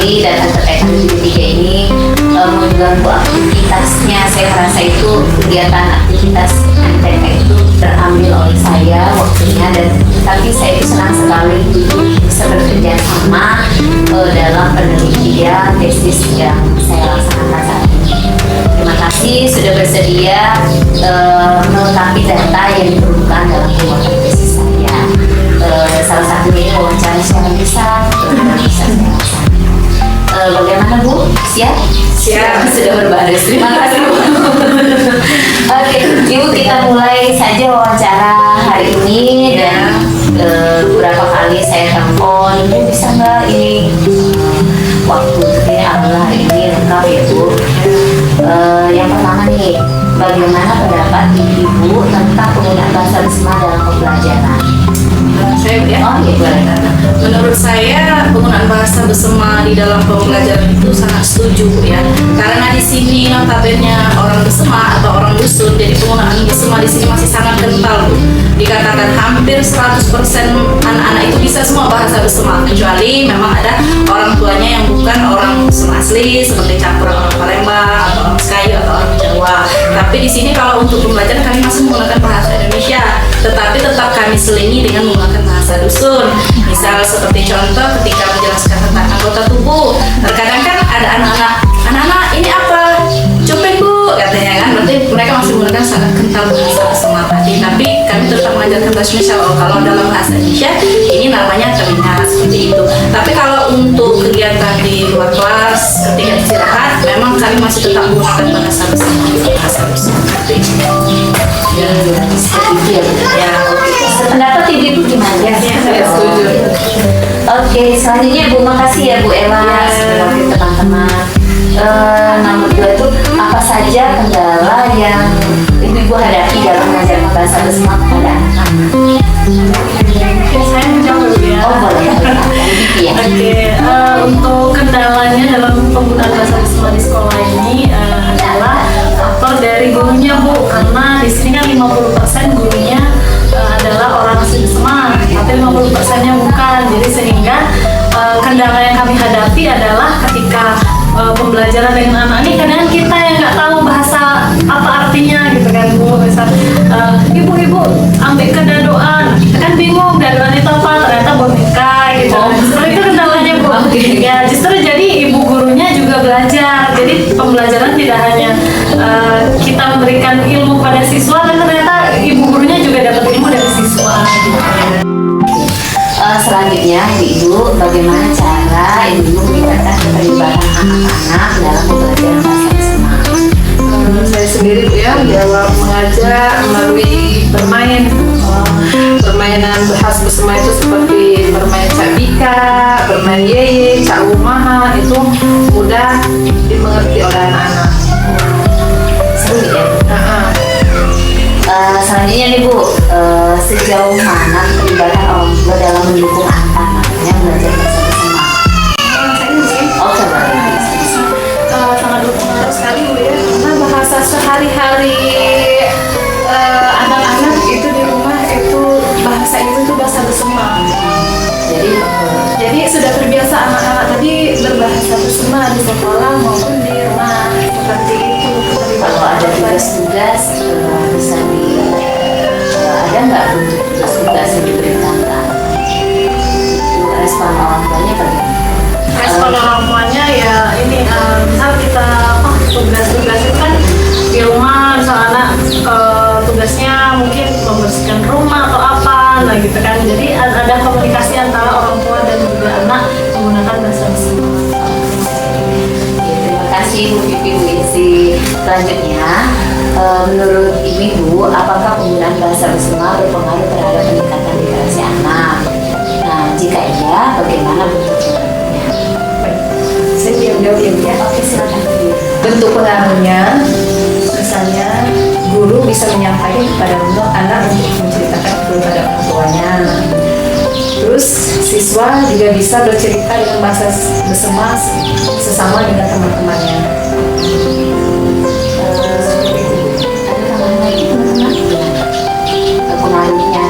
sekali datang ke TKJ 3 ini mengganggu aktivitasnya. Saya merasa itu kegiatan aktivitas MTK itu terambil oleh saya waktunya, dan tapi saya itu senang sekali bisa bekerja sama dalam penelitian tesis yang saya laksanakan saat ini. Terima kasih sudah bersedia melengkapi data yang diperlukan dalam pembuatan tesis saya. Salah satunya wawancara secara lisan bisa saya laksanakan. Bagaimana Bu? Siap? Siap. Sudah berbaris. Terima kasih Bu. Oke, Ibu, kita mulai saja wawancara hari ini, dan beberapa kali saya telepon, Ibu bisa nggak ini waktu alhamdulillah hari ini lengkap ya Bu. Yang pertama nih, bagaimana pendapat Ibu tentang penggunaan bahasa Bisma dalam pembelajaran? Saya ya. Oh iya, boleh. Menurut saya penggunaan bahasa bersama di dalam pembelajaran itu sangat setuju ya. Karena di sini notabene orang bersama atau orang dusun, jadi penggunaan bersama di sini masih sangat kental Bu. Dikatakan hampir 100% anak-anak itu bisa semua bahasa bersama, kecuali memang ada orang tuanya yang bukan orang bersama asli seperti campuran orang Palembang atau orang Sekayu atau orang Jawa. Tapi di sini kalau untuk pembelajaran kami masih menggunakan bahasa Indonesia, tetapi tetap kami selingi dengan menggunakan bahasa dusun. Misal seperti contoh ketika menjelaskan tentang anggota tubuh, terkadang kan ada anak-anak ini apa? Cuping Bu, katanya kan. Berarti mereka masih menggunakan sangat kental bahasa bersama tadi. Tapi kami tetap mengajarkan bahasa Indonesia. Kalau dalam bahasa Indonesia ini namanya telinga, seperti itu. Tapi kalau untuk kegiatan di luar kelas ketika istirahat, memang kami masih tetap menggunakan bahasa bersama. Ya, pendapat Ibu gimana? Ya, saya setuju. Oke, selanjutnya Bu, makasih ya Bu Ella, sebagai teman-teman. Nomor 2 itu apa saja kendala yang Ibu hadapi dalam mengajarkan bahasa bersama kepada anak-anak? Saya menjawab dulu ya. Oh boleh, ya. Oke, untuk kendalanya dalam penggunaan bahasa bersama di sekolah ini adalah faktor dari gurunya Bu, karena di sini kan 50% gurunya adalah orang asli Semarang, tapi 50%-nya bukan. Jadi sehingga kendala yang kami hadapi adalah ketika pembelajaran dengan anak ini, kadang kita yang nggak tahu bahasa apa artinya gitu kan Bu. Misal ibu ambil kedadoan, kita kan bingung dadoan itu apa, ternyata boneka gitu. Seperti itu kendalanya Bu. Ya justru jadi ibu gurunya juga belajar. Jadi pembelajaran tidak hanya kita memberikan ilmu pada siswa, dan ternyata ibu gurunya juga dapat ilmu dari siswa gitu. Selanjutnya Ibu, bagaimana cara Ibu meningkatkan keterlibatan anak-anak dalam pembelajaran bahasa bersama? Saya sendiri Bu ya, dalam mengajar melalui bermain. Permainan bahasa bersama itu seperti bermain Cak Bika, bermain Yeye, Cak Umaha, itu mudah dimengerti oleh anak-anak. Seru ya? Selanjutnya nih Bu, sejauh mana keterlibatan orang tua dalam mendukung anak-anaknya belajar bahasa bersama? Oh, coba. Sangat berpengaruh sekali Bu ya, karena bahasa sehari-hari anak-anak itu di rumah itu bahasa ibu itu bahasa bersama. Jadi sudah terbiasa anak-anak tadi berbahasa bersama di sekolah maupun di rumah, seperti itu. Kalau ada tugas-tugas bisa ada nggak untuk tugas-tugas yang diperintahkan? Respon orang tuanya bagaimana? Respon orang tuanya ya ini misal kita tugas-tugas itu kan di rumah, misal anak tugasnya mungkin membersihkan rumah atau apa, nah gitu kan. Jadi ada komunikasi antara orang tua dan juga anak menggunakan bahasa bersama. Terima kasih Bu Vivi, Bu Isi. Selanjutnya, menurut Ibu, apakah penggunaan bahasa bersama berpengaruh terhadap peningkatan literasi anak? Nah, jika iya, bagaimana bentuk pengaruhnya? Saya jawab ya. Oke, silakan. Bentuk pengaruhnya, misalnya guru bisa menyampaikan kepada anak untuk menceritakan kepada orang tuanya. Terus siswa juga bisa bercerita dengan bahasa bersama sesama dengan teman-temannya. Ada tambahan lagi teman-teman? Pengaruhnya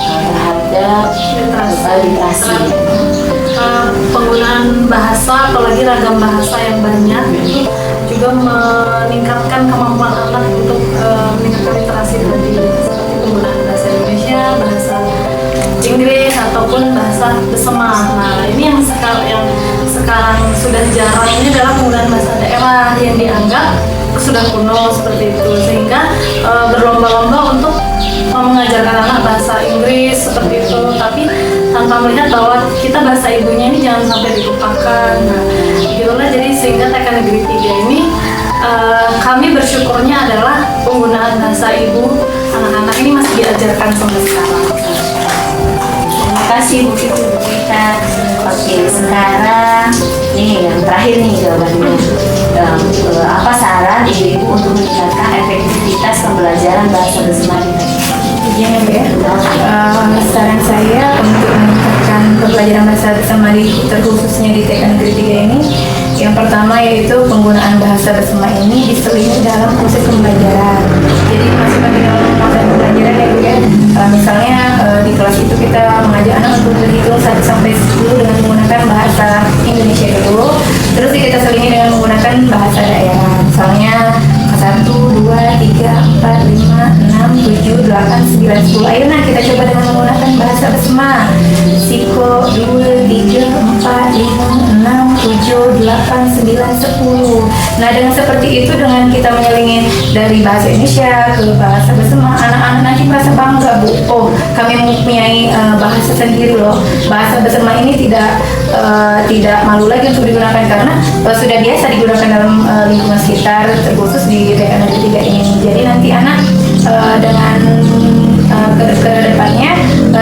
terhadap literasi. Penggunaan bahasa, apalagi ragam bahasa yang banyak, itu juga meningkatkan kemampuan anak untuk meningkatkan literasi tadi, seperti penggunaan bahasa Indonesia, bahasa Inggris ataupun bahasa Besema. Nah, ini yang sekarang sudah jarang, ini adalah penggunaan bahasa daerah yang dianggap sudah kuno seperti itu, sehingga berlomba-lomba untuk mengajarkan anak bahasa Inggris seperti itu, tapi tanpa melihat bahwa kita bahasa ibunya ini jangan sampai dilupakan. Nah, gitulah, jadi sehingga TK Negeri 3 ini kami bersyukurnya adalah penggunaan bahasa ibu anak-anak ini masih diajarkan sampai sekarang. Terima kasih Bu Rita. Oke, sekarang nih yang terakhir nih jawabannya. Apa saran ibu-ibu untuk meningkatkan efektivitas pembelajaran bahasa Besema di TK? Begini Bu ya, saran saya untuk meningkatkan pembelajaran bahasa Besema terkhususnya di TK Negeri 3 ini, yang pertama yaitu penggunaan bahasa Besema ini diselingi dalam proses pembelajaran. Jadi masih dalam proses pembelajaran ya Bu ya. Misalnya di kelas itu kita mengajak anak untuk berhitung 1 sampai 10 dengan menggunakan bahasa Indonesia dulu, terus kita selingi dengan menggunakan bahasa daerah. Misalnya 1, 2, 3, 4, 5, 6, 7, 8, 9, 10. Ayo nah kita coba dengan menggunakan bahasa Besema. Siko 2, 3, 4, 5, 6, 7, 8, 9, 10. Nah dengan seperti itu, dengan kita menyelingin dari bahasa Indonesia ke bahasa Besema, anak-anak nanti merasa bangga Bu. Oh, kami mempunyai bahasa sendiri loh. Bahasa Besema ini tidak malu lagi untuk digunakan karena sudah biasa digunakan dalam lingkungan sekitar, terkhusus di TK Negeri 3 ini. Jadi nanti anak dengan ke depannya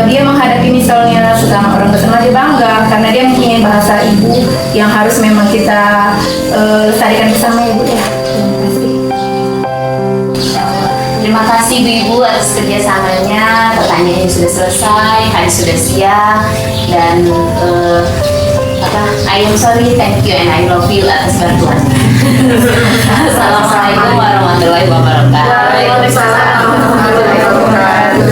dia menghadapi misalnya sesama orang Besema, dia bangga karena dia mempunyai bahasa ibu yang harus memang kita lestarikan bersama ya Bu ya. Terima kasih Bu-Ibu atas kerjasamanya. Pertanyaannya sudah selesai, hari sudah siang, dan I am sorry, thank you, and I love you atas bantuan. Assalamualaikum warahmatullahi wabarakatuh. Waalaikumsalam warahmatullahi wabarakatuh.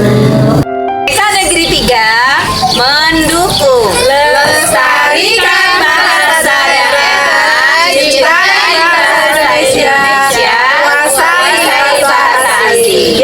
TK Negeri 3 mendukung lestarikan bahasa daerah, ciptakan bahasa Indonesia, kuasai bahasa asing.